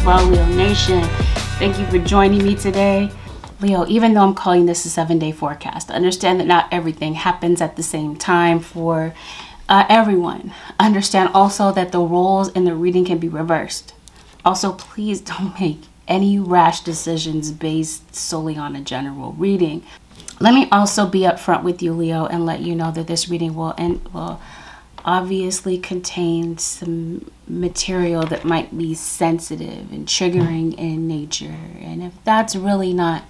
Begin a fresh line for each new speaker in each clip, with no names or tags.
well, Leo Nation. Thank you for joining me today. Leo, even though I'm calling this a 7-day forecast, understand that not everything happens at the same time for everyone. Understand also that the roles in the reading can be reversed. Also, please don't make any rash decisions based solely on a general reading. Let me also be upfront with you, Leo, and let you know that this reading will obviously contain some material that might be sensitive and triggering in nature. And if that's really not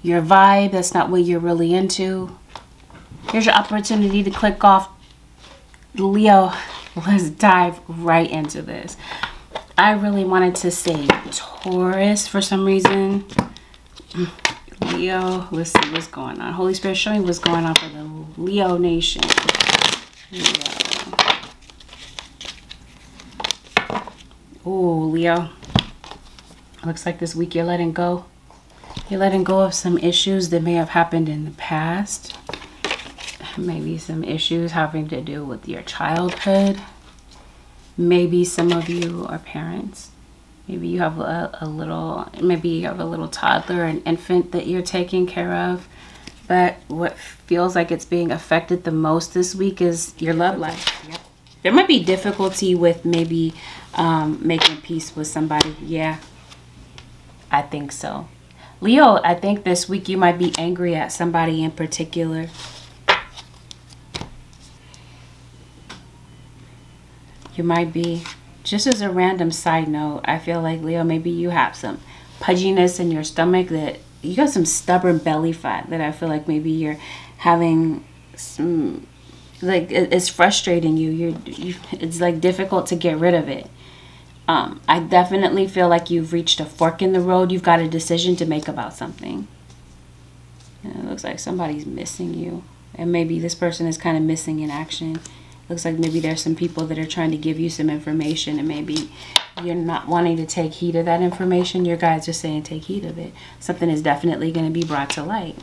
your vibe, that's not what you're really into, here's your opportunity to click off. Leo, let's dive right into this. I really wanted to say Taurus for some reason. Leo, let's see what's going on. Holy Spirit, show me what's going on for the Leo Nation. Leo. Oh, Leo. Looks like this week you're letting go. You're letting go of some issues that may have happened in the past. Maybe some issues having to do with your childhood. Maybe some of you are parents. Maybe you have a little toddler, an infant that you're taking care of. But what feels like it's being affected the most this week is your love life. Yep. There might be difficulty with maybe making peace with somebody. Yeah, I think so. Leo, I think this week you might be angry at somebody in particular. You might be. Just as a random side note, I feel like, Leo, maybe you have some pudginess in your stomach, that you got some stubborn belly fat that I feel like maybe you're having some, like, it's frustrating you. It's like difficult to get rid of it. I definitely feel like you've reached a fork in the road. You've got a decision to make about something. And it looks like somebody's missing you. And maybe this person is kind of missing in action. Looks like maybe there's some people that are trying to give you some information, and maybe you're not wanting to take heed of that information. Your guides are saying take heed of it. Something is definitely going to be brought to light.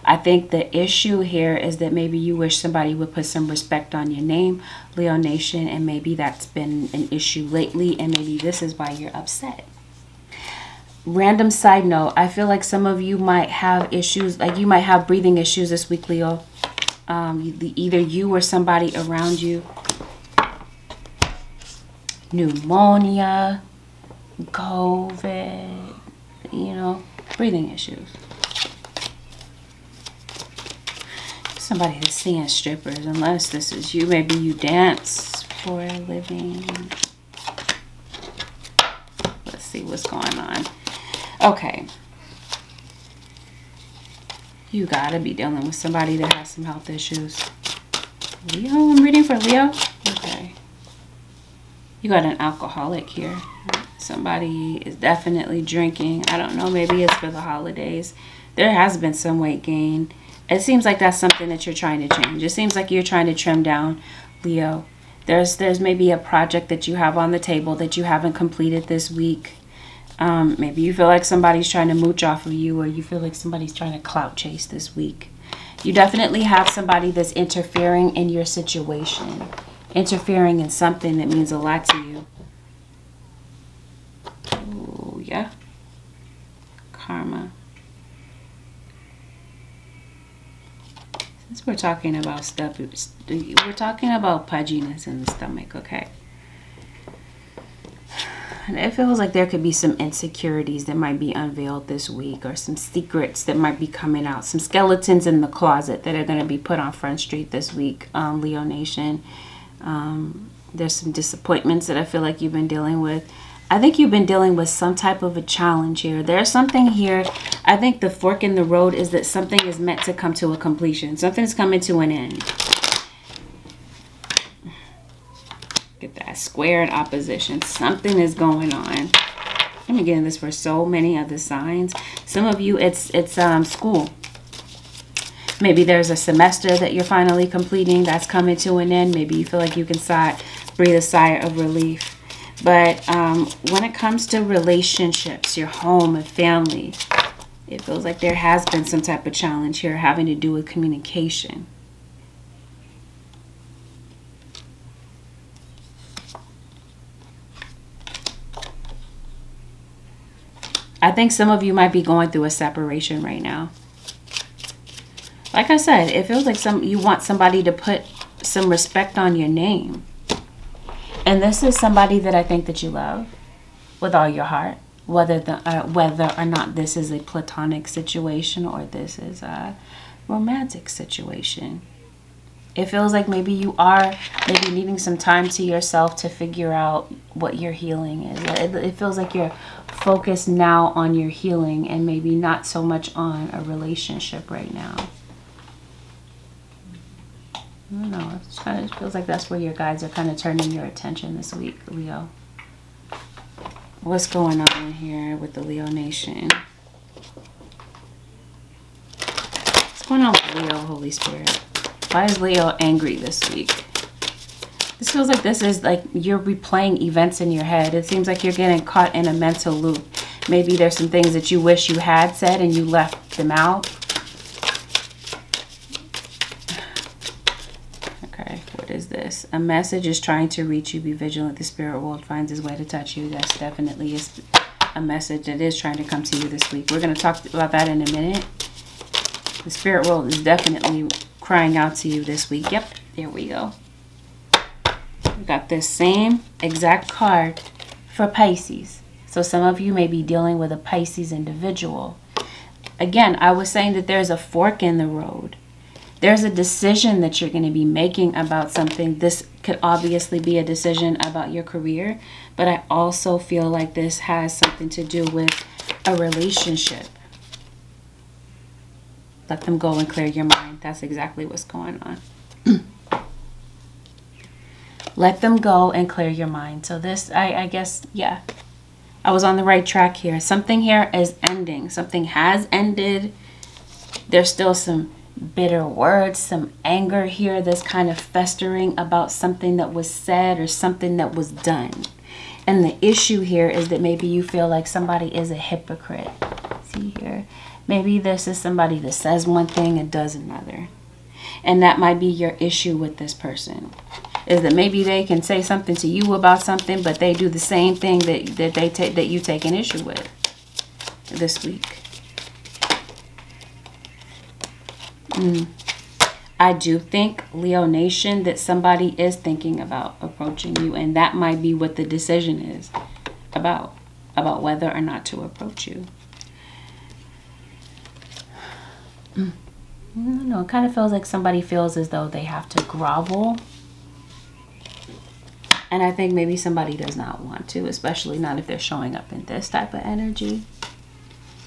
I think the issue here is that maybe you wish somebody would put some respect on your name, Leo Nation, and maybe that's been an issue lately, and maybe this is why you're upset. Random side note, I feel like some of you might have issues, like you might have breathing issues this week, Leo. Either you or somebody around you. Pneumonia, COVID, breathing issues. Somebody that's seeing strippers, unless this is you. Maybe you dance for a living. Let's see what's going on. Okay. You gotta be dealing with somebody that has some health issues. Leo, I'm reading for Leo. Okay. You got an alcoholic here. Somebody is definitely drinking. I don't know, maybe it's for the holidays. There has been some weight gain. It seems like that's something that you're trying to change. It seems like you're trying to trim down, Leo. There's maybe a project that you have on the table that you haven't completed this week. Maybe you feel like somebody's trying to mooch off of you, or you feel like somebody's trying to clout chase this week. You definitely have somebody that's interfering in your situation, interfering in something that means a lot to you. Oh, yeah. Karma. Since we're talking about stuff, we're talking about pudginess in the stomach, okay? And it feels like there could be some insecurities that might be unveiled this week, or some secrets that might be coming out, some skeletons in the closet that are going to be put on Front Street this week, Leo Nation. There's some disappointments that I feel like you've been dealing with. I think you've been dealing with some type of a challenge here. There's something here. I think the fork in the road is that something is meant to come to a completion. Something's coming to an end. Get that square in opposition. Something is going on. I'm getting this for so many other signs. Some of you, it's school. Maybe there's a semester that you're finally completing that's coming to an end. Maybe you feel like you can breathe a sigh of relief. But when it comes to relationships, your home and family, it feels like there has been some type of challenge here having to do with communication. I think some of you might be going through a separation right now. Like I said, it feels like you want somebody to put some respect on your name. And this is somebody that I think that you love with all your heart. Whether or not this is a platonic situation or this is a romantic situation. It feels like maybe you are maybe needing some time to yourself to figure out what your healing is. It feels like you're focused now on your healing and maybe not so much on a relationship right now. I don't know. It feels like that's where your guides are kind of turning your attention this week, Leo. What's going on here with the Leo Nation? What's going on with Leo, Holy Spirit? Why is Leo angry this week? This feels like this is like you're replaying events in your head. It seems like you're getting caught in a mental loop. Maybe there's some things that you wish you had said and you left them out. Okay, what is this? A message is trying to reach you. Be vigilant. The spirit world finds his way to touch you. That's definitely a message that is trying to come to you this week. We're going to talk about that in a minute. The spirit world is definitely crying out to you this week. Yep, there we go. We got this same exact card for Pisces. So some of you may be dealing with a Pisces individual. Again, I was saying that there's a fork in the road. There's a decision that you're going to be making about something. This could obviously be a decision about your career, but I also feel like this has something to do with a relationship. Let them go and clear your mind. That's exactly what's going on. Let them go and clear your mind. So this, I guess, yeah, I was on the right track here. Something here is ending. Something has ended. There's still some bitter words, some anger here that's kind of festering about something that was said or something that was done. And the issue here is that maybe you feel like somebody is a hypocrite. See here? Maybe this is somebody that says one thing and does another. And that might be your issue with this person. Is that maybe they can say something to you about something, but they do the same thing that you take an issue with this week. I do think, Leo Nation, that somebody is thinking about approaching you, and that might be what the decision is about whether or not to approach you. I don't know, it kind of feels like somebody feels as though they have to grovel. And I think maybe somebody does not want to, especially not if they're showing up in this type of energy.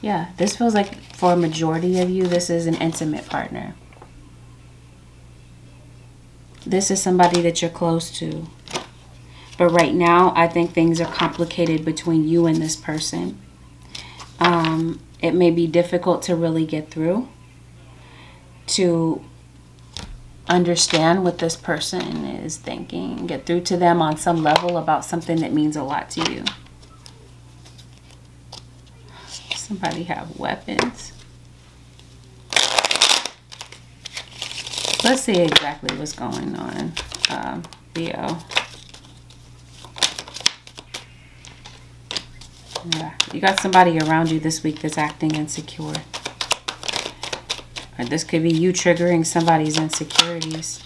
Yeah, this feels like for a majority of you, this is an intimate partner. This is somebody that you're close to. But right now, I think things are complicated between you and this person. It may be difficult to really get through, to understand what this person is thinking, get through to them on some level about something that means a lot to you. Somebody have weapons. Let's see exactly what's going on, Leo. Yeah, you got somebody around you this week that's acting insecure. Or this could be you triggering somebody's insecurities.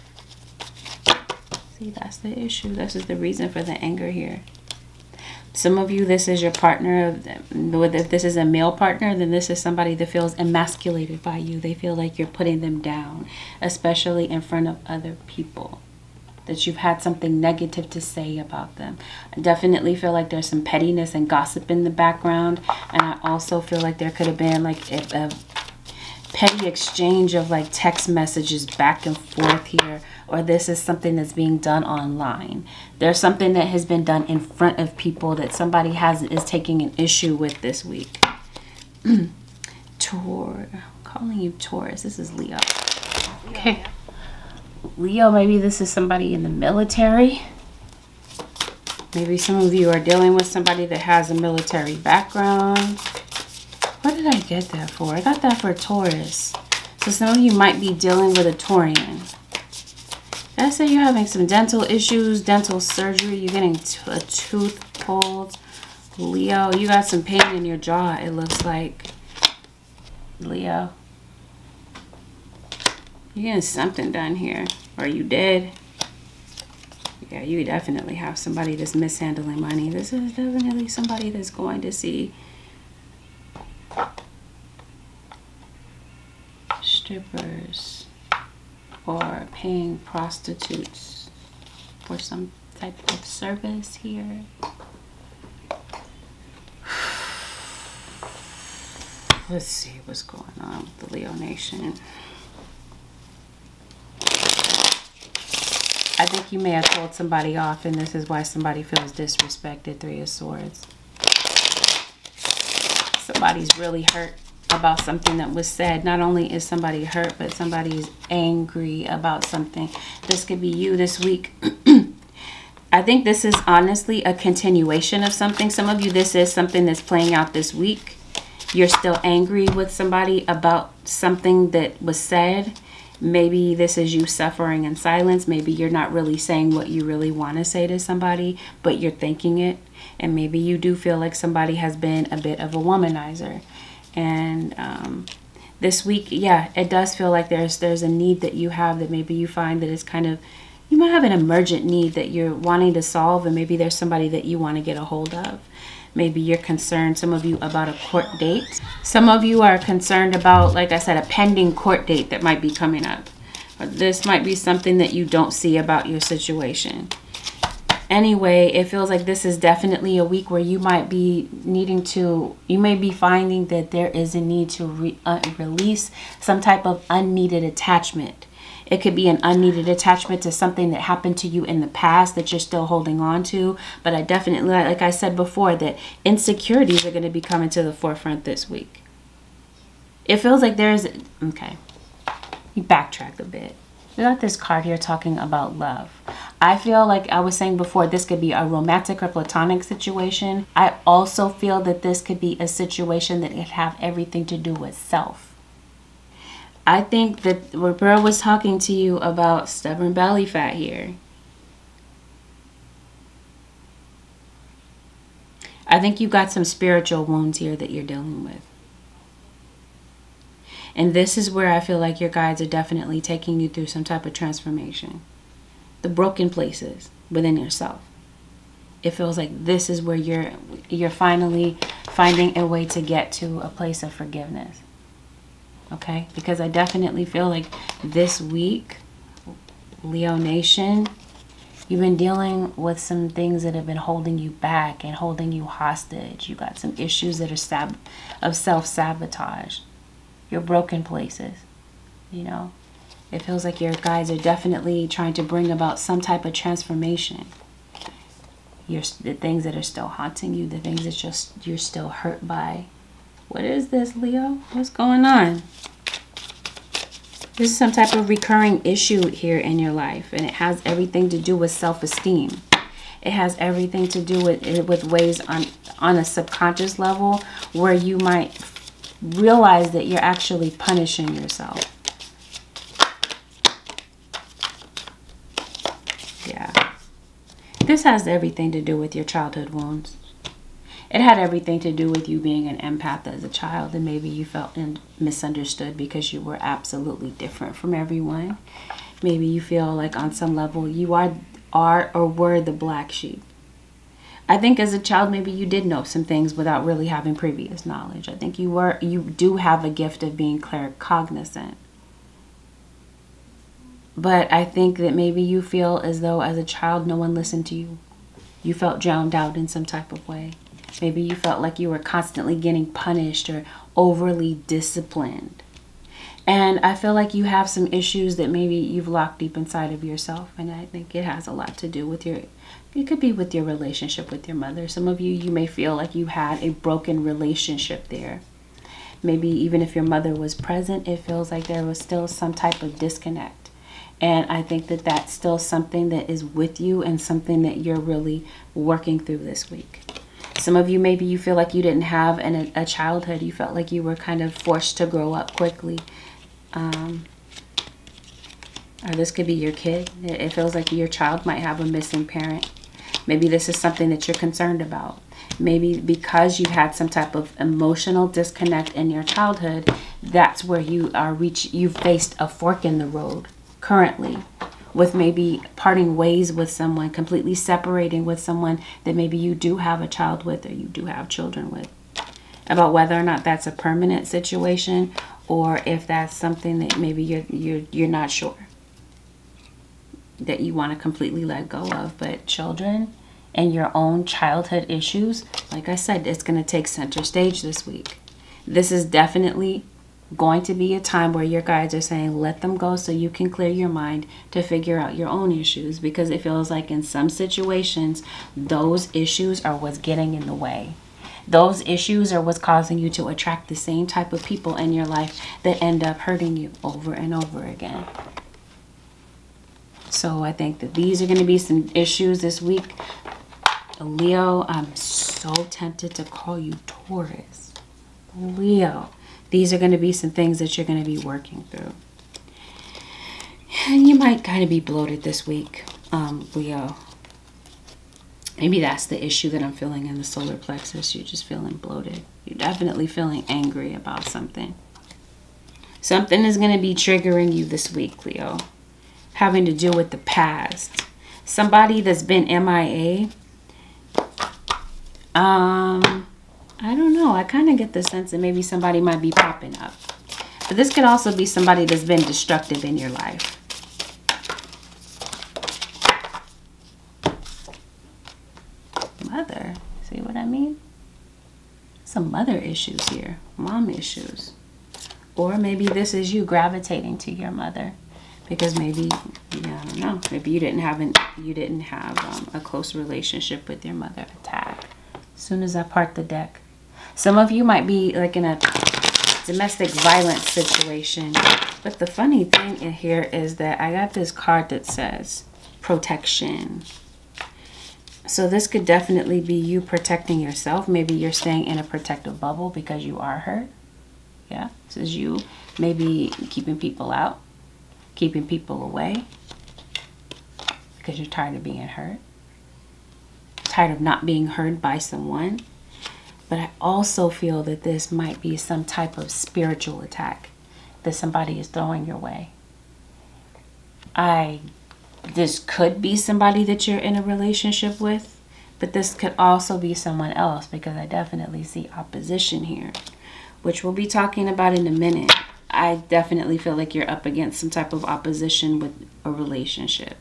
See, that's the issue. This is the reason for the anger here. Some of you, this is your partner. If this is a male partner, then this is somebody that feels emasculated by you. They feel like you're putting them down, especially in front of other people. That you've had something negative to say about them. I definitely feel like there's some pettiness and gossip in the background. And I also feel like there could have been like a petty exchange of like text messages back and forth here, or this is something that's being done online. There's something that has been done in front of people that somebody is taking an issue with this week. I'm calling you Taurus. This is Leo. Okay, Leo, maybe this is somebody in the military. Maybe some of you are dealing with somebody that has a military background. What did I get that for? I got that for Taurus. So some of you might be dealing with a Taurian. Did I say you're having some dental issues, dental surgery? You're getting a tooth pulled. Leo, you got some pain in your jaw, it looks like. Leo. You're getting something done here. Or you did. Yeah, you definitely have somebody that's mishandling money. This is definitely somebody that's going to see strippers or paying prostitutes for some type of service here. Let's see what's going on with the Leo Nation. I think you may have told somebody off, and this is why somebody feels disrespected. Three of Swords. Somebody's really hurt about something that was said. Not only is somebody hurt, but somebody's angry about something. This could be you this week. I think this is honestly a continuation of something. Some of you, this is something that's playing out this week. You're still angry with somebody about something that was said. Maybe this is you suffering in silence. Maybe you're not really saying what you really want to say to somebody, but you're thinking it. And maybe you do feel like somebody has been a bit of a womanizer. And this week, yeah, it does feel like there's a need that you have that maybe you find that it's kind of, you might have an emergent need that you're wanting to solve, and maybe there's somebody that you want to get a hold of. Maybe you're concerned, some of you, about a court date. Some of you are concerned about, like I said, a pending court date that might be coming up. Or this might be something that you don't see about your situation. Anyway, it feels like this is definitely a week where you might be needing to, you may be finding that there is a need to release some type of unneeded attachment. It could be an unneeded attachment to something that happened to you in the past that you're still holding on to. But I definitely, like I said before, that insecurities are going to be coming to the forefront this week. It feels like there's, okay, you backtrack a bit. We got this card here talking about love. I feel like I was saying before, this could be a romantic or platonic situation. I also feel that this could be a situation that could have everything to do with self. I think that Roberta was talking to you about stubborn belly fat here. I think you got some spiritual wounds here that you're dealing with. And this is where I feel like your guides are definitely taking you through some type of transformation. The broken places within yourself. It feels like this is where you're finally finding a way to get to a place of forgiveness. Okay, because I definitely feel like this week, Leo Nation, you've been dealing with some things that have been holding you back and holding you hostage. You got some issues that are of self-sabotage. Your broken places, you know. It feels like your guides are definitely trying to bring about some type of transformation. The things that are still haunting you, the things that you're still hurt by. What is this, Leo? What's going on? This is some type of recurring issue here in your life, and it has everything to do with self-esteem. It has everything to do with ways on a subconscious level where you might realize that you're actually punishing yourself. Yeah. This has everything to do with your childhood wounds. It had everything to do with you being an empath as a child, and maybe you felt misunderstood because you were absolutely different from everyone. Maybe you feel like on some level you are or were the black sheep. I think as a child, maybe you did know some things without really having previous knowledge. I think you do have a gift of being claircognizant. But I think that maybe you feel as though as a child no one listened to you. You felt drowned out in some type of way. Maybe you felt like you were constantly getting punished or overly disciplined. And I feel like you have some issues that maybe you've locked deep inside of yourself. And I think it has a lot to do with it could be with your relationship with your mother. Some of you may feel like you had a broken relationship there. Maybe even if your mother was present, it feels like there was still some type of disconnect. And I think that that's still something that is with you and something that you're really working through this week. Some of you, maybe you feel like you didn't have a childhood. You felt like you were kind of forced to grow up quickly. Or this could be your kid. It feels like your child might have a missing parent. Maybe this is something that you're concerned about. maybe because you had some type of emotional disconnect in your childhood, that's where you've faced a fork in the road currently, with maybe parting ways with someone, completely separating with someone that maybe you do have a child with, or you do have children with, about whether or not that's a permanent situation, or if that's something that maybe you're not sure that you want to completely let go of. But children and your own childhood issues, like I said, it's going to take center stage this week. This is definitely going to be a time where your guides are saying let them go so you can clear your mind to figure out your own issues, because it feels like in some situations those issues are what's getting in the way. Those issues are what's causing you to attract the same type of people in your life that end up hurting you over and over again. So I think that these are going to be some issues this week. Leo, I'm so tempted to call you Taurus. Leo, these are going to be some things that you're going to be working through. And you might kind of be bloated this week, Leo. Maybe that's the issue that I'm feeling in the solar plexus. You're just feeling bloated. You're definitely feeling angry about something. Something is going to be triggering you this week, Leo, having to do with the past. Somebody that's been MIA. I don't know. I kind of get the sense that maybe somebody might be popping up. But this could also be somebody that's been destructive in your life. Mother. See what I mean? Some mother issues here. Mom issues. Or maybe this is you gravitating to your mother. Because maybe, yeah, I don't know. Maybe you didn't have a close relationship with your mother. Attack. As soon as I part the deck. Some of you might be like in a domestic violence situation. But the funny thing in here is that I got this card that says protection. So this could definitely be you protecting yourself. Maybe you're staying in a protective bubble because you are hurt. Yeah, this is you maybe keeping people out, keeping people away because you're tired of being hurt. Tired of not being heard by someone. But I also feel that this might be some type of spiritual attack that somebody is throwing your way. This could be somebody that you're in a relationship with, but this could also be someone else, because I definitely see opposition here, which we'll be talking about in a minute. I definitely feel like you're up against some type of opposition with a relationship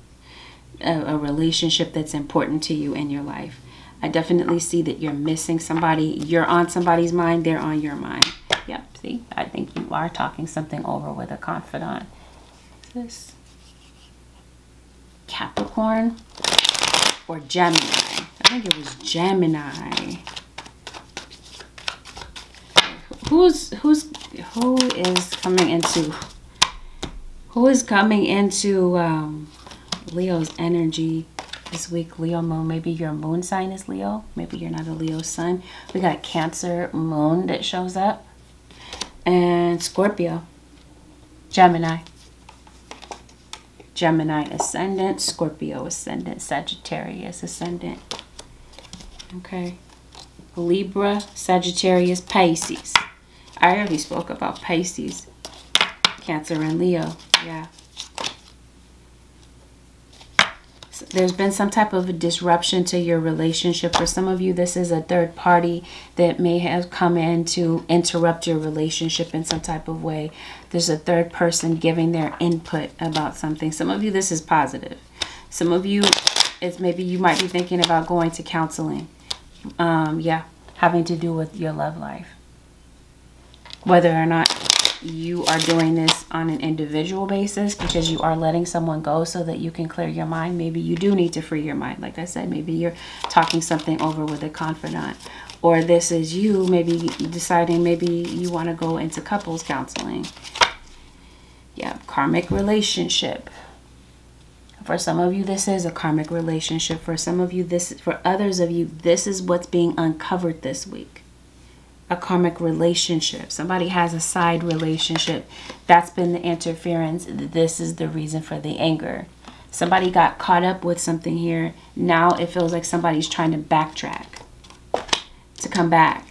that's important to you in your life. I definitely see that you're missing somebody. You're on somebody's mind. They're on your mind. Yep, see? I think you are talking something over with a confidant. Is this Capricorn or Gemini? I think it was Gemini. Who is coming into Leo's energy this week? Leo moon. Maybe your moon sign is Leo. Maybe you're not a Leo sun. We got Cancer moon that shows up. And Scorpio. Gemini. Gemini ascendant. Scorpio ascendant. Sagittarius ascendant. Okay. Libra, Sagittarius, Pisces. I already spoke about Pisces. Cancer and Leo. Yeah. There's been some type of a disruption to your relationship. For some of you, this is a third party that may have come in to interrupt your relationship in some type of way. There's a third person giving their input about something. Some of you, this is positive. Some of you, it's maybe you might be thinking about going to counseling. Yeah, having to do with your love life. Whether or not you are doing this on an individual basis because you are letting someone go so that you can clear your mind. Maybe you do need to free your mind. Like I said, maybe you're talking something over with a confidant. Or this is you maybe deciding maybe you want to go into couples counseling. Yeah, karmic relationship. For some of you, this is a karmic relationship. For some of you, for others of you, this is what's being uncovered this week. A karmic relationship. Somebody has a side relationship. That's been the interference. This is the reason for the anger. Somebody got caught up with something here. Now it feels like somebody's trying to backtrack. to come back.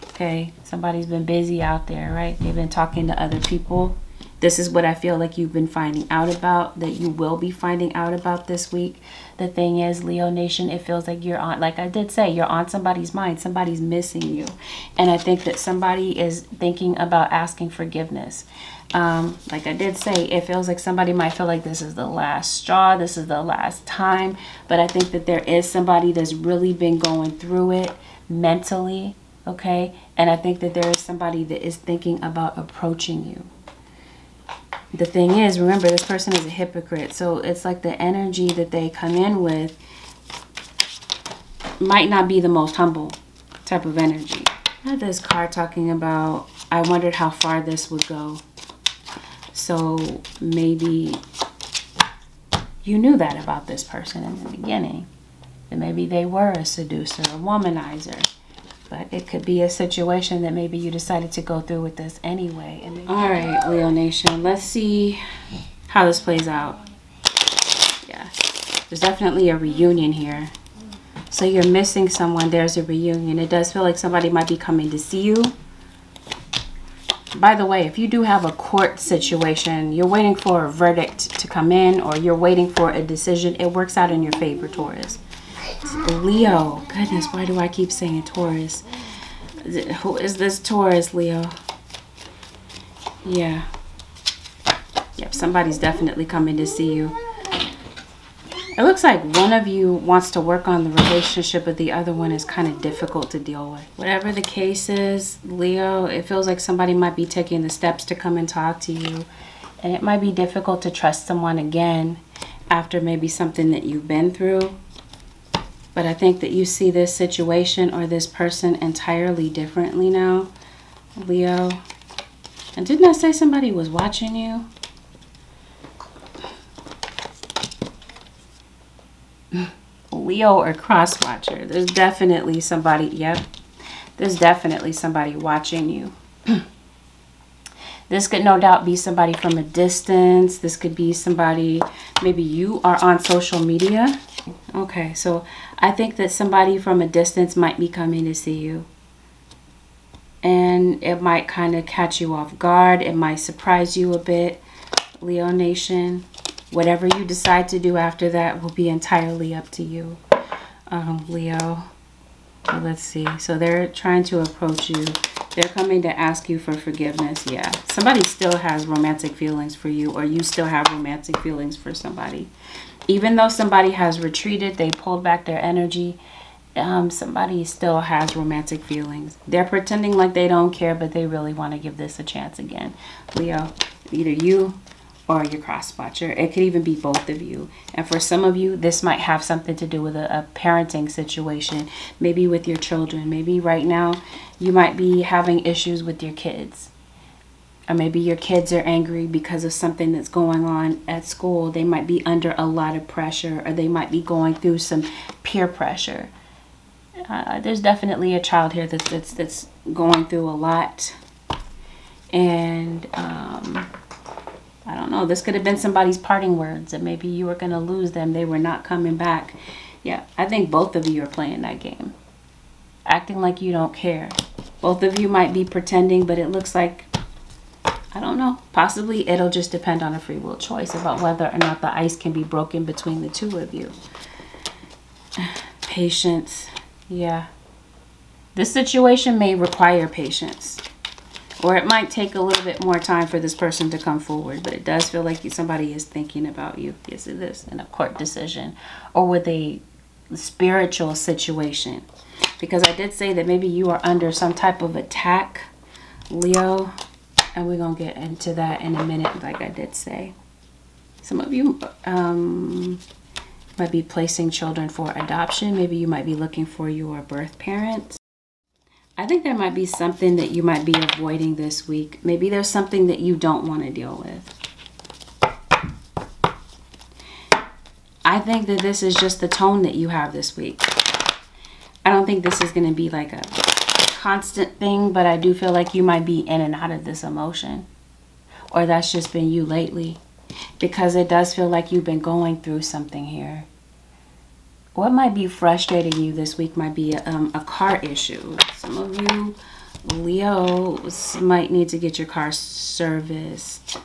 Okay, somebody's been busy out there, right? They've been talking to other people. This is what I feel like you've been finding out about, that you will be finding out about this week. The thing is, Leo Nation, it feels like you're on, like I did say, you're on somebody's mind. Somebody's missing you. And I think that somebody is thinking about asking forgiveness. Like I did say, it feels like somebody might feel like this is the last straw. This is the last time. But I think that there is somebody that's really been going through it mentally. Okay. And I think that there is somebody that is thinking about approaching you. The thing is, remember, this person is a hypocrite. So it's like the energy that they come in with might not be the most humble type of energy. I had this card talking about, I wondered how far this would go. So maybe you knew that about this person in the beginning. That maybe they were a seducer, a womanizer. But it could be a situation that maybe you decided to go through with this anyway. And all right, Leo Nation, let's see how this plays out. Yeah, there's definitely a reunion here. So you're missing someone. There's a reunion. It does feel like somebody might be coming to see you. By the way, if you do have a court situation, you're waiting for a verdict to come in, or you're waiting for a decision, it works out in your favor, Taurus. Leo, goodness, why do I keep saying Taurus? Who is this Taurus, Leo? Yeah. Yep, somebody's definitely coming to see you. It looks like one of you wants to work on the relationship, but the other one is kind of difficult to deal with. Whatever the case is, Leo, it feels like somebody might be taking the steps to come and talk to you. And it might be difficult to trust someone again after maybe something that you've been through. But I think that you see this situation or this person entirely differently now, Leo. And didn't I say somebody was watching you? Leo or cross watcher. There's definitely somebody, yep. There's definitely somebody watching you. This could no doubt be somebody from a distance. This could be somebody, maybe you are on social media. Okay, so I think that somebody from a distance might be coming to see you. And it might kind of catch you off guard. It might surprise you a bit, Leo Nation. Whatever you decide to do after that will be entirely up to you, Leo. Let's see. So they're trying to approach you. They're coming to ask you for forgiveness. Yeah. Somebody still has romantic feelings for you, or you still have romantic feelings for somebody. Even though somebody has retreated, they pulled back their energy, somebody still has romantic feelings. They're pretending like they don't care, but they really want to give this a chance again. Leo, either you or your cross watcher. It could even be both of you. And for some of you, this might have something to do with a parenting situation, maybe with your children. Maybe right now you might be having issues with your kids. Or maybe your kids are angry because of something that's going on at school. They might be under a lot of pressure, or they might be going through some peer pressure. There's definitely a child here that's going through a lot. And I don't know, this could have been somebody's parting words, and maybe you were going to lose them. They were not coming back. Yeah, I think both of you are playing that game, acting like you don't care. Both of you might be pretending, but it looks like, I don't know, possibly it'll just depend on a free will choice about whether or not the ice can be broken between the two of you. Patience. Yeah. This situation may require patience, or it might take a little bit more time for this person to come forward, but it does feel like somebody is thinking about you. Yes, it is, in a court decision or with a spiritual situation. Because I did say that maybe you are under some type of attack, Leo. And we're going to get into that in a minute, like I did say. Some of you might be placing children for adoption. Maybe you might be looking for your birth parents. I think there might be something that you might be avoiding this week. Maybe there's something that you don't want to deal with. I think that this is just the tone that you have this week. I don't think this is going to be like a constant thing, but I do feel like you might be in and out of this emotion, or that's just been you lately, because it does feel like you've been going through something here. What might be frustrating you this week might be a car issue. Some of you Leos might need to get your car serviced.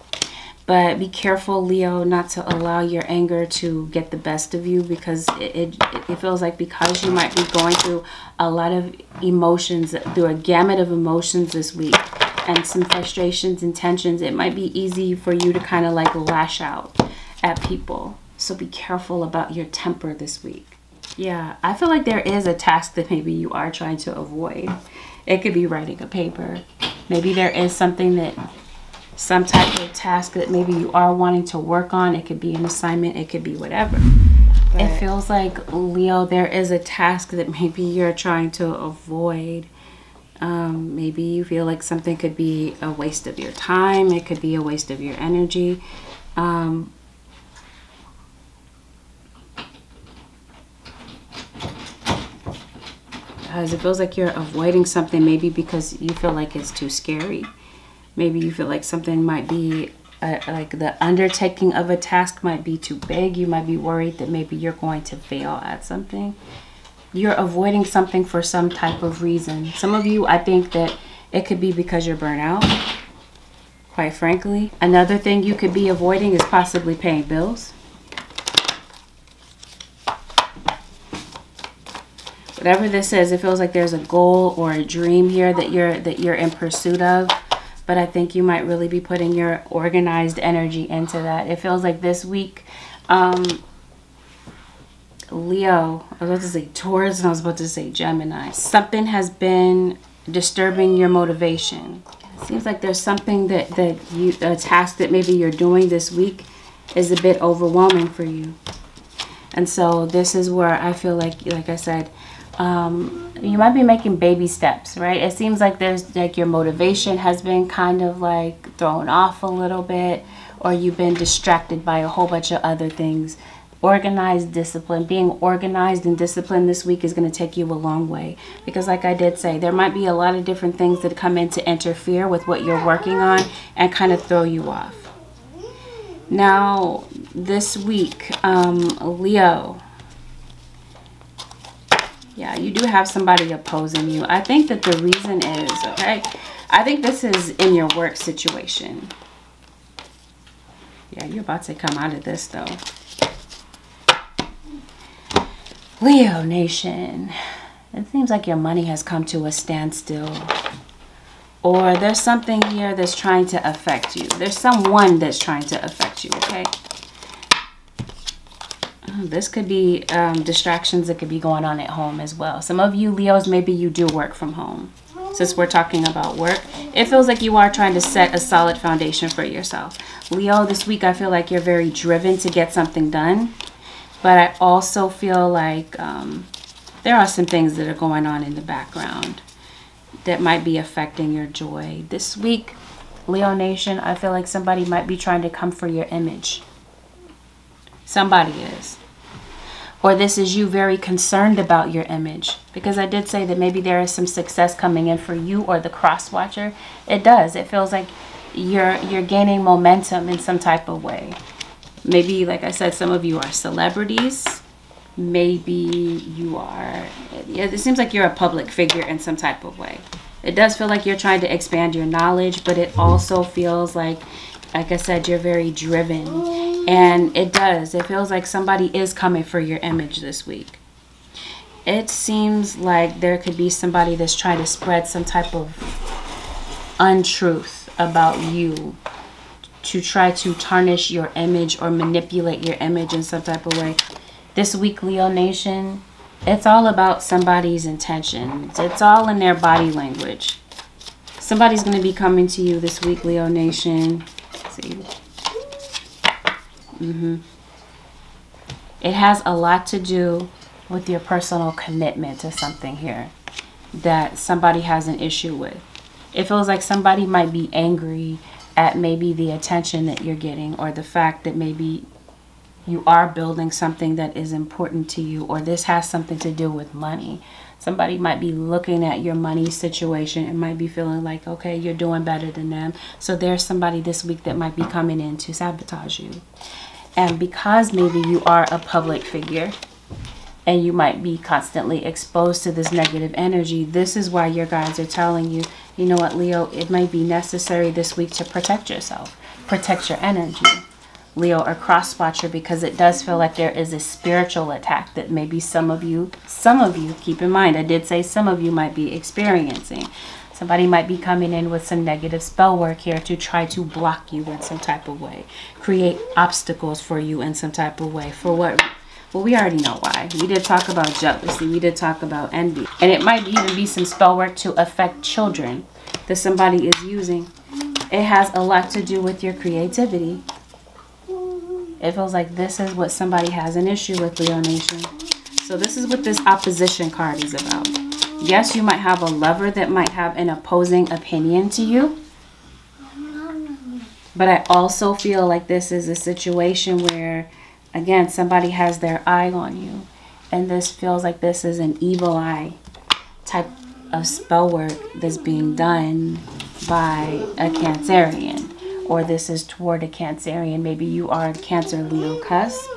But be careful, Leo, not to allow your anger to get the best of you, because it feels like because you might be going through a lot of emotions, through a gamut of emotions this week, and some frustrations and tensions, it might be easy for you to kind of like lash out at people. So be careful about your temper this week. Yeah, I feel like there is a task that maybe you are trying to avoid. It could be writing a paper. Maybe there is something that, some type of task that maybe you are wanting to work on. It could be an assignment. It could be whatever. But it feels like, Leo, there is a task that maybe you're trying to avoid. Maybe you feel like something could be a waste of your time. It could be a waste of your energy. Because it feels like you're avoiding something, maybe because you feel like it's too scary. Maybe you feel like something might be, like the undertaking of a task might be too big. You might be worried that maybe you're going to fail at something. You're avoiding something for some type of reason. Some of you, I think that it could be because you're burnt out, quite frankly. Another thing you could be avoiding is possibly paying bills. Whatever this is, it feels like there's a goal or a dream here that you're in pursuit of. But I think you might really be putting your organized energy into that. It feels like this week, Leo, I was about to say Taurus and I was about to say Gemini. Something has been disturbing your motivation. It seems like there's something a task that maybe you're doing this week is a bit overwhelming for you. And so this is where I feel like I said, you might be making baby steps, right? It seems like there's like your motivation has been kind of like thrown off a little bit, or you've been distracted by a whole bunch of other things. Organized discipline, being organized and disciplined this week is going to take you a long way, because like I did say, there might be a lot of different things that come in to interfere with what you're working on and kind of throw you off. Now this week, Leo, yeah, you do have somebody opposing you. I think that the reason is, okay, I think this is in your work situation. Yeah, you're about to come out of this though. Leo Nation, it seems like your money has come to a standstill. Or there's something here that's trying to affect you. There's someone that's trying to affect you, okay? This could be distractions that could be going on at home as well. Some of you Leos, maybe you do work from home. Since we're talking about work, it feels like you are trying to set a solid foundation for yourself. Leo, this week I feel like you're very driven to get something done. But I also feel like there are some things that are going on in the background that might be affecting your joy. This week, Leo Nation, I feel like somebody might be trying to come for your image. Somebody is. Or this is you very concerned about your image. Because I did say that maybe there is some success coming in for you or the cross watcher. It does. It feels like you're gaining momentum in some type of way. Maybe, like I said, some of you are celebrities. Maybe you are, it seems like you're a public figure in some type of way. It does feel like you're trying to expand your knowledge, but it also feels like I said, you're very driven. And it does. It feels like somebody is coming for your image this week. It seems like there could be somebody that's trying to spread some type of untruth about you, to try to tarnish your image or manipulate your image in some type of way. This week, Leo Nation, it's all about somebody's intentions. It's all in their body language. Somebody's going to be coming to you this week, Leo Nation. Let's see. It has a lot to do with your personal commitment to something here that somebody has an issue with. It feels like somebody might be angry at maybe the attention that you're getting, or the fact that maybe you are building something that is important to you, or this has something to do with money. Somebody might be looking at your money situation and might be feeling like, okay, you're doing better than them. So there's somebody this week that might be coming in to sabotage you. And because maybe you are a public figure, and you might be constantly exposed to this negative energy. This is why your guides are telling you, you know what, Leo, it might be necessary this week to protect yourself, protect your energy, Leo, or cross watcher, because it does feel like there is a spiritual attack that maybe some of you, keep in mind, I did say some of you might be experiencing. Somebody might be coming in with some negative spell work here to try to block you in some type of way, create obstacles for you in some type of way. For what? Well, we already know why. We did talk about jealousy. We did talk about envy. And it might even be some spell work to affect children that somebody is using. It has a lot to do with your creativity. It feels like this is what somebody has an issue with, Leo Nation. So this is what this opposition card is about. Yes, you might have a lover that might have an opposing opinion to you. But I also feel like this is a situation where, again, somebody has their eye on you. And this feels like this is an evil eye type of spell work that's being done by a Cancerian. Or this is toward a Cancerian. Maybe you are a Cancer Leo cusp.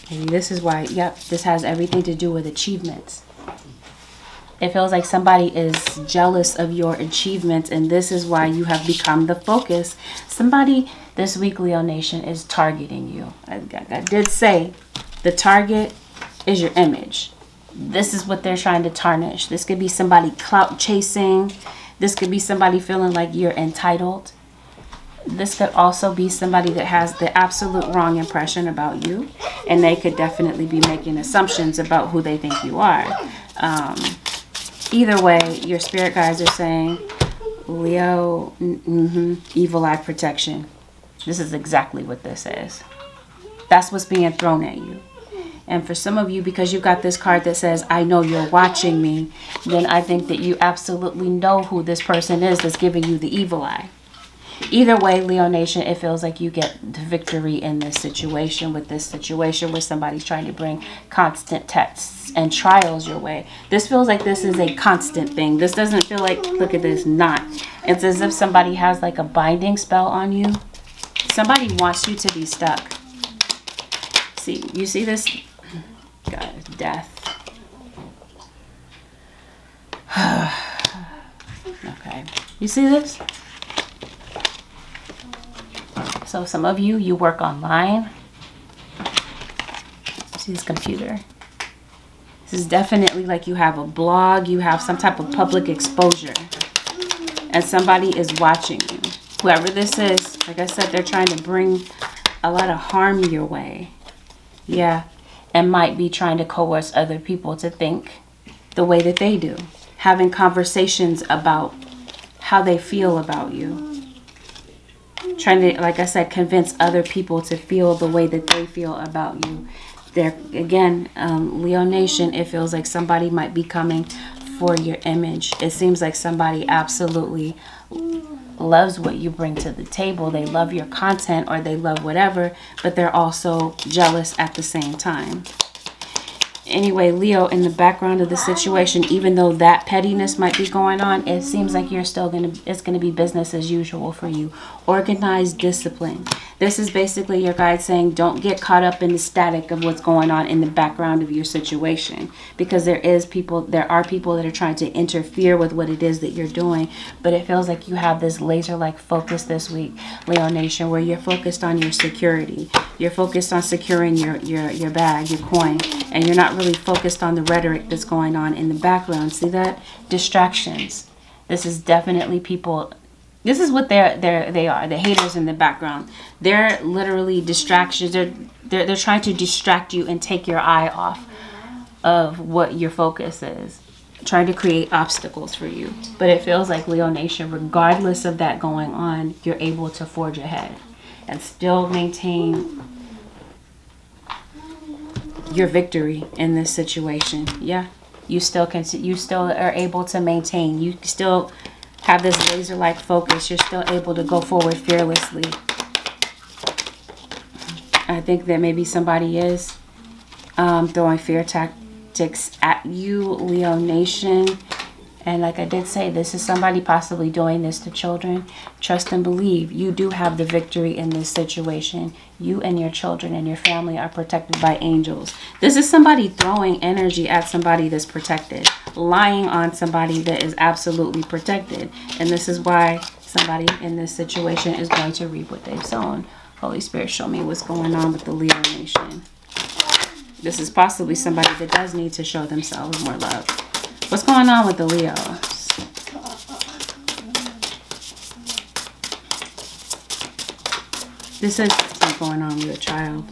Maybe this is why, yep, this has everything to do with achievements. It feels like somebody is jealous of your achievements, and this is why you have become the focus. Somebody this week, Leo Nation, is targeting you. I did say the target is your image. This is what they're trying to tarnish. This could be somebody clout chasing. This could be somebody feeling like you're entitled. This could also be somebody that has the absolute wrong impression about you, and they could definitely be making assumptions about who they think you are. Either way, your spirit guides are saying, Leo, evil eye protection. This is exactly what this is. That's what's being thrown at you. And for some of you, because you got this card that says, I know you're watching me, then I think that you absolutely know who this person is that's giving you the evil eye. Either way, Leo Nation, it feels like you get the victory in this situation, with this situation where somebody's trying to bring constant tests and trials your way. This feels like this is a constant thing. This doesn't feel like, look at this, not. It's as if somebody has like a binding spell on you. Somebody wants you to be stuck. See, you see this? God, death. Okay. You see this? So some of you, you work online. See this computer? This is definitely like you have a blog, you have some type of public exposure, and somebody is watching you. Whoever this is, like I said, they're trying to bring a lot of harm your way. Yeah, and might be trying to coerce other people to think the way that they do. Having conversations about how they feel about you. Trying to, like I said, convince other people to feel the way that they feel about you. There again, Leo Nation, it feels like somebody might be coming for your image. It seems like somebody absolutely loves what you bring to the table. They love your content, or they love whatever, but they're also jealous at the same time. Anyway, Leo, in the background of the situation, even though that pettiness might be going on, it seems like you're still it's gonna be business as usual for you. Organized discipline. This is basically your guide saying, don't get caught up in the static of what's going on in the background of your situation, because there are people that are trying to interfere with what it is that you're doing. But it feels like you have this laser-like focus this week, Leo Nation, where you're focused on your security. You're focused on securing your bag, your coin, and you're not really focused on the rhetoric that's going on in the background. See that? Distractions. This is definitely people. This is what they are, the haters in the background. They're literally distractions. They're trying to distract you and take your eye off of what your focus is. Trying to create obstacles for you. But it feels like, Leo Nation, regardless of that going on, you're able to forge ahead and still maintain your victory in this situation. Yeah, you still are able to maintain. You still have this laser-like focus. You're still able to go forward fearlessly. I think that maybe somebody is throwing fear tactics at you, Leo Nation. And like I did say, this is somebody possibly doing this to children. Trust and believe. You do have the victory in this situation. You and your children and your family are protected by angels. This is somebody throwing energy at somebody that's protected. Lying on somebody that is absolutely protected. And this is why somebody in this situation is going to reap what they've sown. Holy Spirit, show me what's going on with the Leo nation. This is possibly somebody that does need to show themselves more love. What's going on with the Leos? This is what's going on with a child.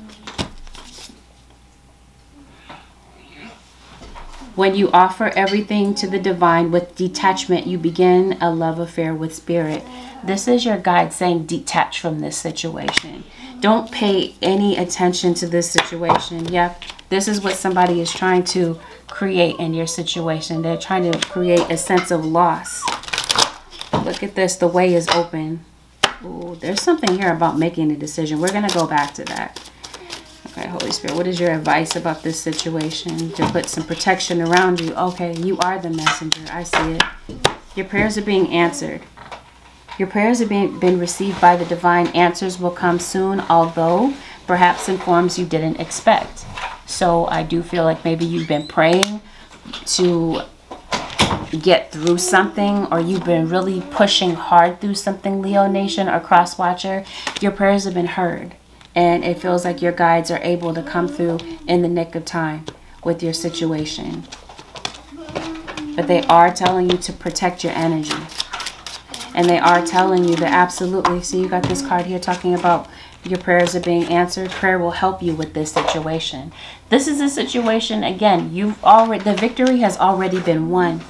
When you offer everything to the divine with detachment, you begin a love affair with spirit. This is your guide saying detach from this situation. Don't pay any attention to this situation. Yep, this is what somebody is trying to create in your situation. They're trying to create a sense of loss. Look at this. The way is open. Ooh, there's something here about making a decision. We're going to go back to that. Okay, Holy Spirit, what is your advice about this situation? To put some protection around you. Okay, you are the messenger. I see it. Your prayers are being answered. Your prayers have been received by the divine. Answers will come soon, although perhaps in forms you didn't expect. So I do feel like maybe you've been praying to get through something, or you've been really pushing hard through something, Leo Nation or Cross Watcher. Your prayers have been heard, and it feels like your guides are able to come through in the nick of time with your situation. But they are telling you to protect your energy. And they are telling you that absolutely, see, you got this card here talking about your prayers are being answered. Prayer will help you with this situation. This is a situation, again, the victory has already been won,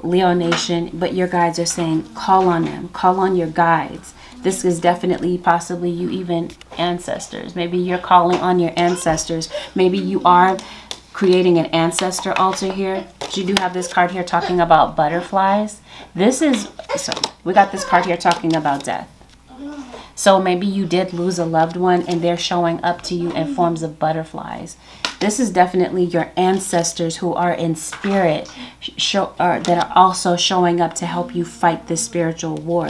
Leo Nation, but your guides are saying, call on them, call on your guides. This is definitely possibly you, even ancestors. Maybe you're calling on your ancestors. Maybe you are creating an ancestor altar here. You do have this card here talking about butterflies. So we got this card here talking about death. So maybe you did lose a loved one and they're showing up to you in forms of butterflies. This is definitely your ancestors who are in spirit that are also showing up to help you fight this spiritual war.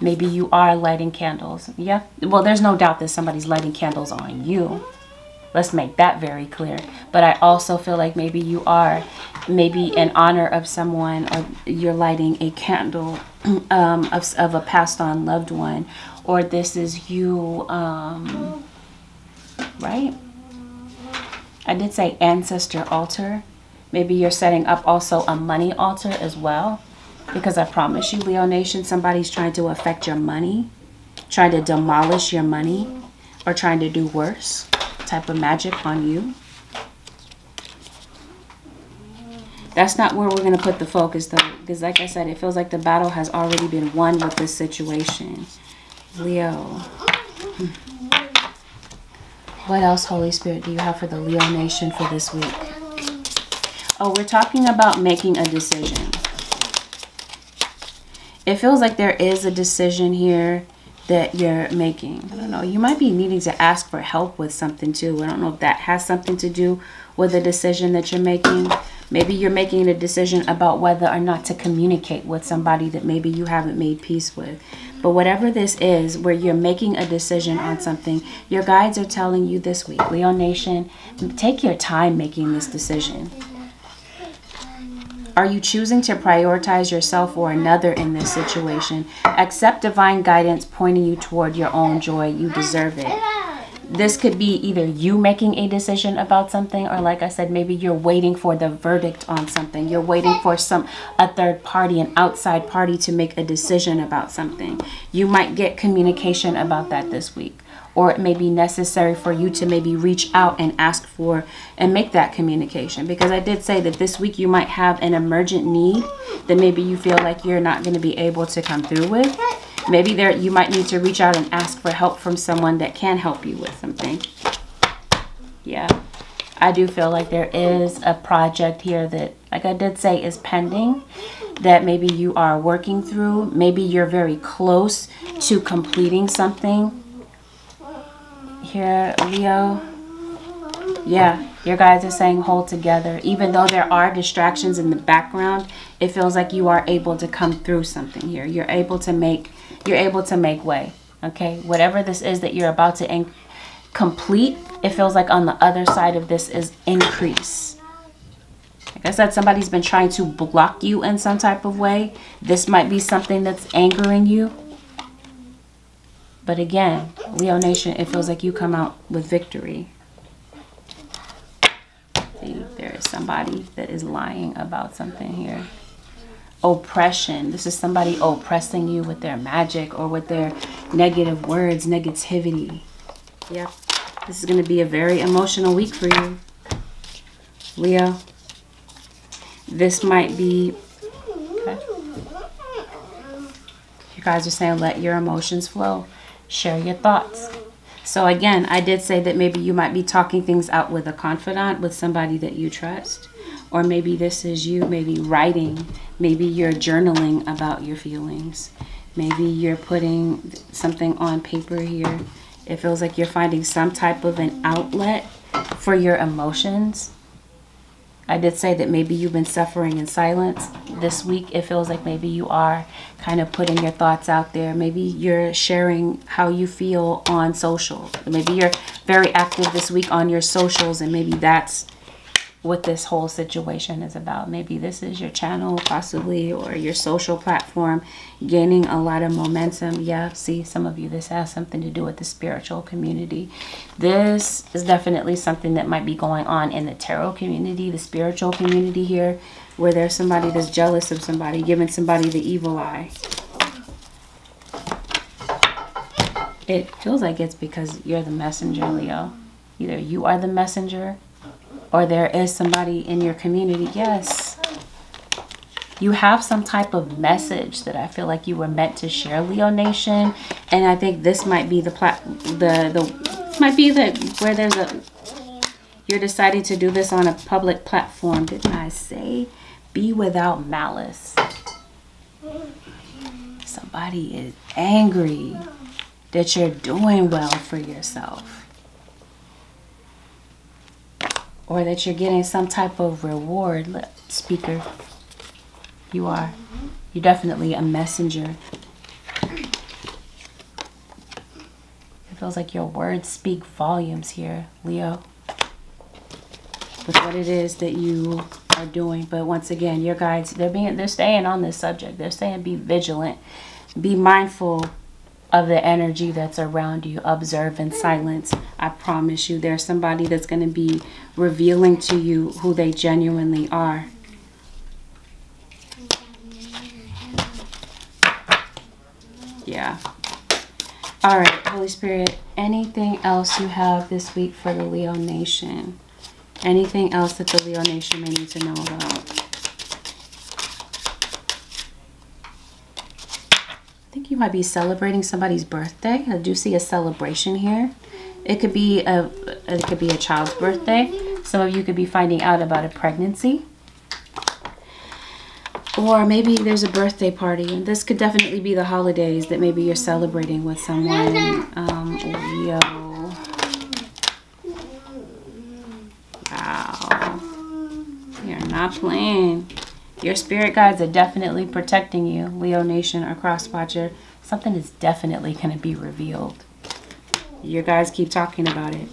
Maybe you are lighting candles. Yeah, well, there's no doubt that somebody's lighting candles on you. Let's make that very clear. But I also feel like maybe you are, maybe in honor of someone, or you're lighting a candle of a passed on loved one, or this is you, right? I did say ancestor altar. Maybe you're setting up also a money altar as well, because I promise you, Leo Nation, somebody's trying to affect your money, trying to demolish your money, or trying to do worse type of magic on you. That's not where we're going to put the focus, though, because like I said, it feels like the battle has already been won with this situation. Leo. What else, Holy Spirit, do you have for the Leo Nation for this week? Oh, we're talking about making a decision. It feels like there is a decision here that you're making. I don't know. You might be needing to ask for help with something too. I don't know if that has something to do with a decision that you're making. Maybe you're making a decision about whether or not to communicate with somebody that maybe you haven't made peace with. But whatever this is, where you're making a decision on something, your guides are telling you this week, Leo Nation, take your time making this decision. Are you choosing to prioritize yourself or another in this situation? Accept divine guidance pointing you toward your own joy. You deserve it. This could be either you making a decision about something, or like I said, maybe you're waiting for the verdict on something. You're waiting for a third party, an outside party, to make a decision about something. You might get communication about that this week. Or it may be necessary for you to maybe reach out and ask for and make that communication. Because I did say that this week you might have an emergent need that maybe you feel like you're not going to be able to come through with. Maybe you might need to reach out and ask for help from someone that can help you with something. Yeah, I do feel like there is a project here that, like I did say, is pending, that maybe you are working through. Maybe you're very close to completing something. Here, Leo, yeah, your guys are saying hold together. Even though there are distractions in the background, it feels like you are able to come through something here. You're able to make way. Okay, whatever this is that you're about to complete, it feels like on the other side of this is increase. Like I said, somebody's been trying to block you in some type of way. This might be something that's angering you. But again, Leo Nation, it feels like you come out with victory. See, there is somebody that is lying about something here. Oppression. This is somebody oppressing you with their magic or with their negative words, negativity. Yep. This is going to be a very emotional week for you, Leo. This might be... Okay. You guys are saying let your emotions flow. Share your thoughts. So again, I did say that maybe you might be talking things out with a confidant, with somebody that you trust. Or maybe this is you maybe writing. Maybe you're journaling about your feelings. Maybe you're putting something on paper here. It feels like you're finding some type of an outlet for your emotions. I did say that maybe you've been suffering in silence this week. It feels like maybe you are kind of putting your thoughts out there. Maybe you're sharing how you feel on social. Maybe you're very active this week on your socials, and maybe that's what this whole situation is about. Maybe this is your channel possibly, or your social platform gaining a lot of momentum. Yeah, see, some of you, this has something to do with the spiritual community. This is definitely something that might be going on in the tarot community, the spiritual community here, where there's somebody that's jealous of somebody, giving somebody the evil eye. It feels like it's because you're the messenger, Leo. Either you are the messenger, or there is somebody in your community. Yes. You have some type of message that I feel like you were meant to share, Leo Nation. And I think this might be where there's a, you're deciding to do this on a public platform. Didn't I say be without malice? Somebody is angry that you're doing well for yourself. Or that you're getting some type of reward. Speaker, you are. You're definitely a messenger. It feels like your words speak volumes here, Leo, with what it is that you are doing. But once again, your guides, they're staying on this subject. They're saying be vigilant, be mindful of the energy that's around you. Observe in silence. I promise you, there's somebody that's going to be revealing to you who they genuinely are. Yeah. All right, Holy Spirit, anything else you have this week for the Leo Nation? Anything else that the Leo Nation may need to know about? You might be celebrating somebody's birthday. I do see a celebration here. It could be a child's birthday. Some of you could be finding out about a pregnancy, or maybe there's a birthday party. And this could definitely be the holidays that maybe you're celebrating with someone. Leo. Wow, you're not playing. Your spirit guides are definitely protecting you, Leo Nation or Cross Watcher. Something is definitely going to be revealed. Your guys keep talking about it.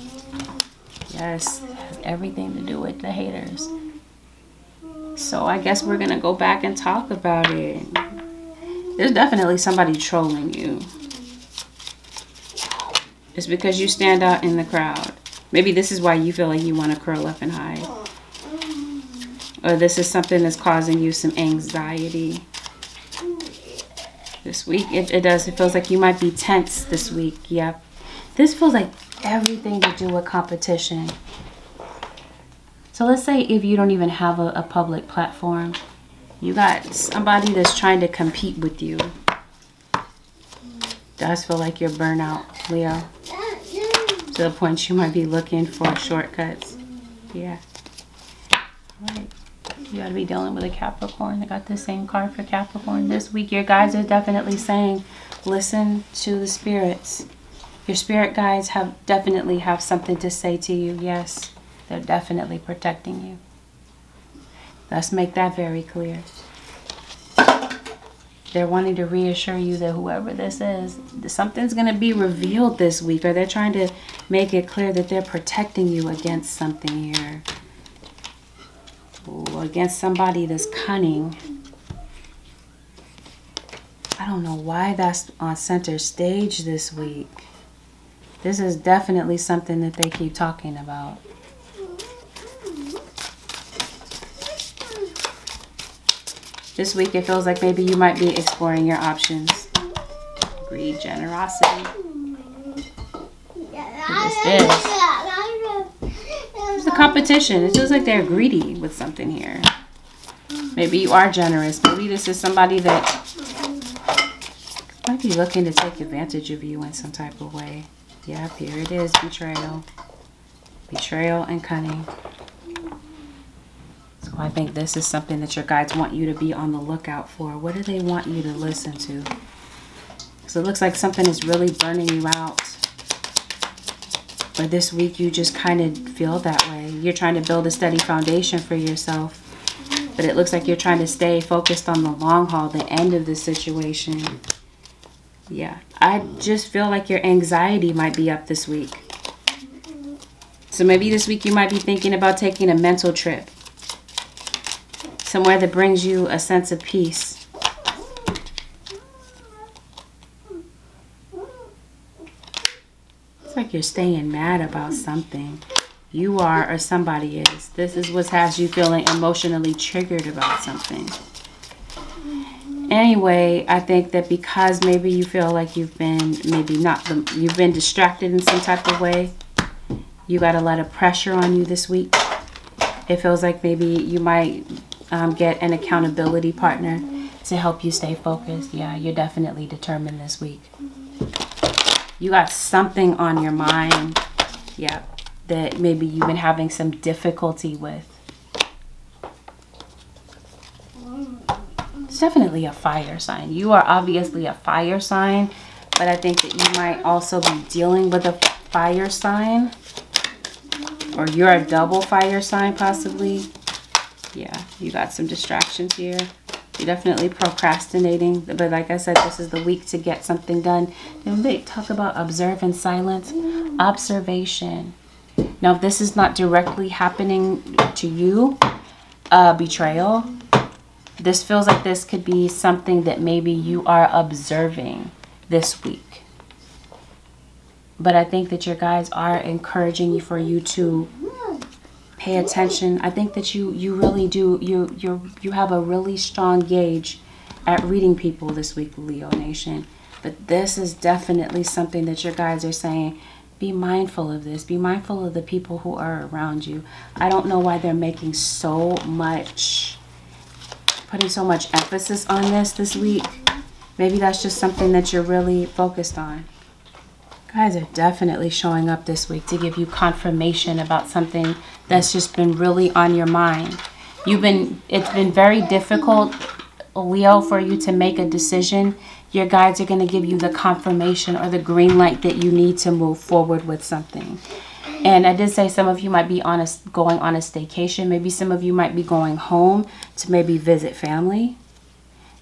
Yes, it has everything to do with the haters. So I guess we're going to go back and talk about it. There's definitely somebody trolling you. It's because you stand out in the crowd. Maybe this is why you feel like you want to curl up and hide. Or this is something that's causing you some anxiety this week. It does. It feels like you might be tense this week. Yep. This feels like everything to do with competition. So let's say if you don't even have a public platform, you got somebody that's trying to compete with you. Does feel like you're burnout, Leo. To the point you might be looking for shortcuts. Yeah. All right. You got to be dealing with a Capricorn. I got the same card for Capricorn this week. Your guides are definitely saying, listen to the spirits. Your spirit guides definitely have something to say to you. Yes, they're definitely protecting you. Let's make that very clear. They're wanting to reassure you that whoever this is, something's going to be revealed this week, or they're trying to make it clear that they're protecting you against something here. Ooh, against somebody that's cunning. I don't know why that's on center stage this week. This is definitely something that they keep talking about. This week it feels like maybe you might be exploring your options. Greed, generosity. What's this? It's a competition. It feels like they're greedy with something here. Maybe you are generous. Maybe this is somebody that might be looking to take advantage of you in some type of way. Yep, here it is. Betrayal. Betrayal and cunning. So I think this is something that your guides want you to be on the lookout for. What do they want you to listen to? So it looks like something is really burning you out. Or this week you just kind of feel that way. You're trying to build a steady foundation for yourself. But it looks like you're trying to stay focused on the long haul, the end of the situation. Yeah, I just feel like your anxiety might be up this week. So maybe this week you might be thinking about taking a mental trip. Somewhere that brings you a sense of peace. It's like you're staying mad about something. You are, or somebody is. This is what has you feeling emotionally triggered about something. Anyway, I think that because maybe you feel like you've been, you've been distracted in some type of way. You got a lot of pressure on you this week. It feels like maybe you might get an accountability partner to help you stay focused. Yeah, you're definitely determined this week. You got something on your mind, yeah, that maybe you've been having some difficulty with. It's definitely a fire sign. You are obviously a fire sign, but I think that you might also be dealing with a fire sign, or you're a double fire sign possibly. Yeah, you got some distractions here. You're definitely procrastinating, but like I said, this is the week to get something done. And they talk about observe in silence, observation. Now, if this is not directly happening to you, betrayal, this feels like this could be something that maybe you are observing this week. But I think that your guides are encouraging you for you to pay attention. I think that you really do. You have a really strong gauge at reading people this week, Leo Nation. But this is definitely something that your guides are saying. Be mindful of this. Be mindful of the people who are around you. I don't know why they're making so much, putting so much emphasis on this week. Maybe that's just something that you're really focused on. Guys are definitely showing up this week to give you confirmation about something that's just been really on your mind. It's been very difficult, Leo, for you to make a decision. Your guides are going to give you the confirmation or the green light that you need to move forward with something. And I did say some of you might be going on a staycation. Maybe some of you might be going home to maybe visit family.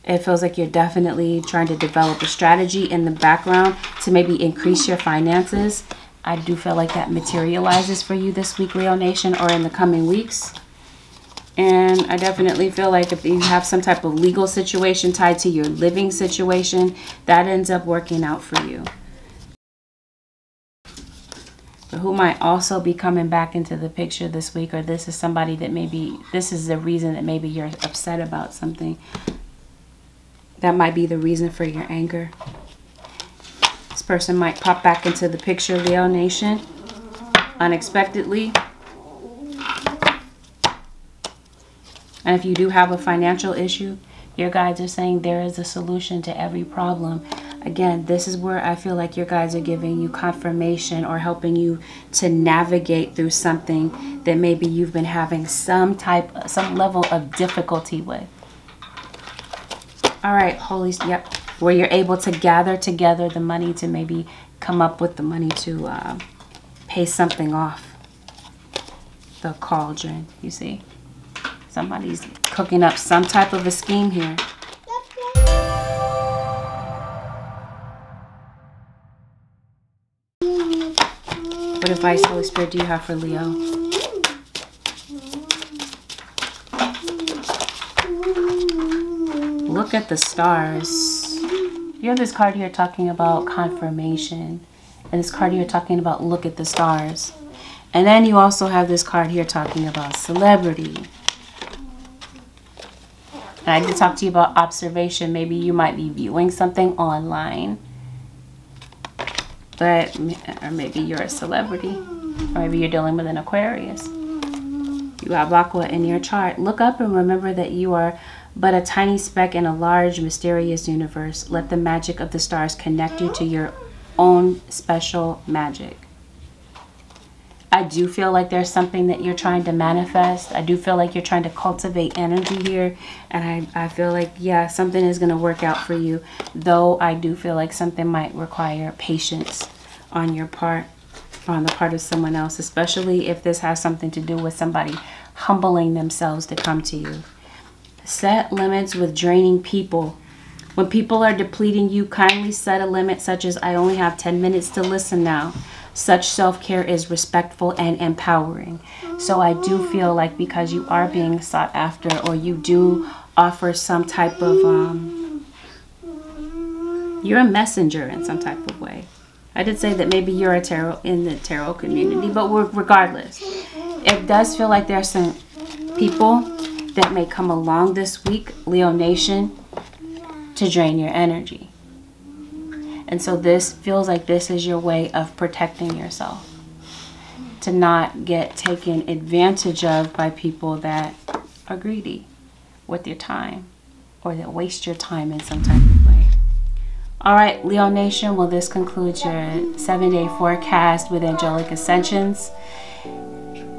It feels like you're definitely trying to develop a strategy in the background to maybe increase your finances. I do feel like that materializes for you this week, Leo Nation, or in the coming weeks. And I definitely feel like if you have some type of legal situation tied to your living situation, that ends up working out for you. But who might also be coming back into the picture this week, or this is somebody that maybe, this is the reason that maybe you're upset about something. That might be the reason for your anger. This person might pop back into the picture, Leo Nation, unexpectedly. And if you do have a financial issue, your guides are saying there is a solution to every problem. Again, this is where I feel like your guides are giving you confirmation or helping you to navigate through something that maybe you've been having some level of difficulty with. All right, yep, where you're able to gather together the money to maybe come up with the money to pay something off. The cauldron, you see. Somebody's cooking up some type of a scheme here. What advice, Holy Spirit, do you have for Leo? Look at the stars. You have this card here talking about confirmation. And this card here talking about look at the stars. And then you also have this card here talking about celebrity. And I did talk to you about observation. Maybe you might be viewing something online. Or maybe you're a celebrity. Or maybe you're dealing with an Aquarius. You have Aqua in your chart. Look up and remember that you are but a tiny speck in a large, mysterious universe. Let the magic of the stars connect you to your own special magic. I do feel like there's something that you're trying to manifest. I do feel like you're trying to cultivate energy here. And I feel like, yeah, something is going to work out for you. Though I do feel like something might require patience on your part, or on the part of someone else. Especially if this has something to do with somebody humbling themselves to come to you. Set limits with draining people. When people are depleting you, kindly set a limit such as I only have 10 minutes to listen now. Such self-care is respectful and empowering. So I do feel like because you are being sought after, or you do offer some type of, you're a messenger in some type of way. I did say that maybe you're a tarot in the tarot community, but regardless, it does feel like there's some people that may come along this week, Leo Nation, to drain your energy. And so this feels like this is your way of protecting yourself. To not get taken advantage of by people that are greedy with your time. Or that waste your time in some type of way. Alright, Leo Nation, well, this concludes your 7-day forecast with Angelic Ascensions.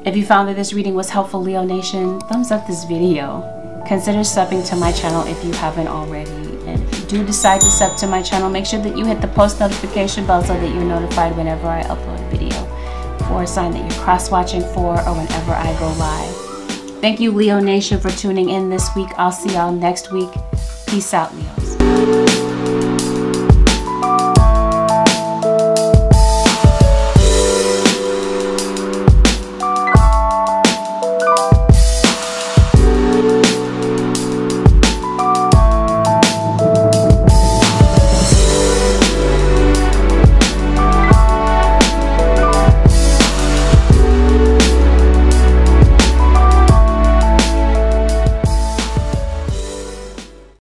If you found that this reading was helpful, Leo Nation, thumbs up this video. Consider subbing to my channel if you haven't already. And if you do decide to sub to my channel, make sure that you hit the post notification bell so that you're notified whenever I upload a video. For a sign that you're cross-watching for or whenever I go live. Thank you, Leo Nation, for tuning in this week. I'll see y'all next week. Peace out, Leos.